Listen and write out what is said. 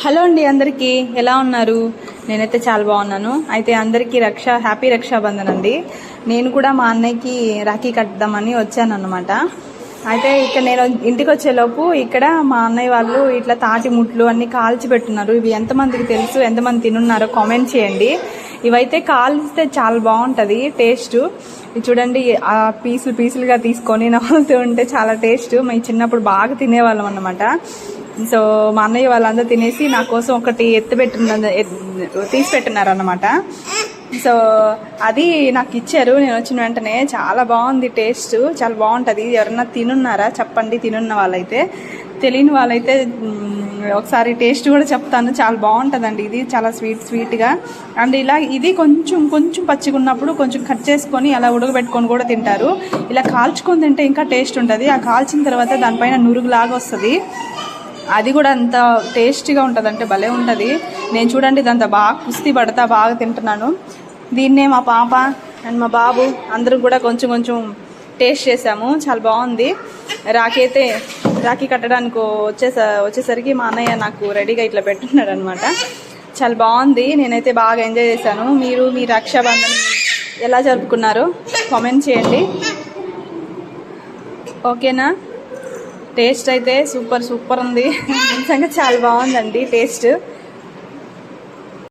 Hello అండి, అందరికీ ఎలా ఉన్నారు? నేనైతే చాలా బాగున్నాను. అయితే అందరికీ హ్యాపీ రక్షాబంధన్ అండి. నేను కూడా మా అన్నయ్యకి రాఖీ కట్టుదామని వచ్చానన్నమాట. అయితే ఇక్కడ నేను ఇంటికి వచ్చేలోపు ఇక్కడ మా అన్నయ్య వాళ్ళు ఇట్లా తాటి ముట్లు అన్ని కాల్చి పెట్టున్నారు. ఇవి ఎంతమందికి తెలుసు, ఎంతమంది తినున్నారో కామెంట్ చేయండి. ఇవైతే కాల్స్తే చాలా బాగుంటుంది టేస్ట్. ఇది చూడండి, ఆ పీసులుగా తీసుకొని నవ్వుతూ ఉంటే చాలా టేస్ట్. మేము చిన్నప్పుడు బాగా తినేవాళ్ళం అన్నమాట. సో మా అన్నయ్య వాళ్ళందరూ తినేసి నా కోసం ఒకటి తీసి పెట్టున్నారు అన్నమాట. సో అది నాకు ఇచ్చారు. నేను వచ్చిన వెంటనే చాలా బాగుంది, టేస్ట్ చాలా బాగుంటుంది. ఎవరన్నా తినున్నారా చెప్పండి, తినున్న వాళ్ళైతే. తెలియని వాళ్ళైతే ఒకసారి టేస్ట్ కూడా చెప్తాను. చాలా బాగుంటుందండి. ఇది చాలా స్వీట్గా అండ్ ఇలా ఇది కొంచెం పచ్చిగా ఉన్నప్పుడు కొంచెం కట్ చేసుకొని అలా ఉడకబెట్టుకొని కూడా తింటారు. ఇలా కాల్చుకొని తింటే ఇంకా టేస్ట్ ఉంటుంది. ఆ కాల్చిన తర్వాత దానిపైన నురుగులాగా వస్తుంది. అది కూడా అంత టేస్టీగా ఉంటుంది, అంటే భలే ఉంటుంది. నేను చూడండి ఇదంతా బాగా కుస్తీ పడతా బాగా తింటున్నాను. దీన్నే మా పాప అండ్ మా బాబు అందరం కూడా కొంచెం టేస్ట్ చేసాము. చాలా బాగుంది. రాఖీ కట్టడానికి వచ్చేసరికి మా అన్నయ్య నాకు రెడీగా ఇట్లా పెట్టున్నాడు అనమాట. చాలా బాగుంది. నేనైతే బాగా ఎంజాయ్ చేశాను. మీరు మీ రక్షాబంధన్ ఎలా జరుపుకున్నారో కామెంట్ చేయండి, ఓకేనా? టేస్ట్ అయితే సూపర్ ఉంది. నిజంగా చాలా బాగుందండి టేస్ట్.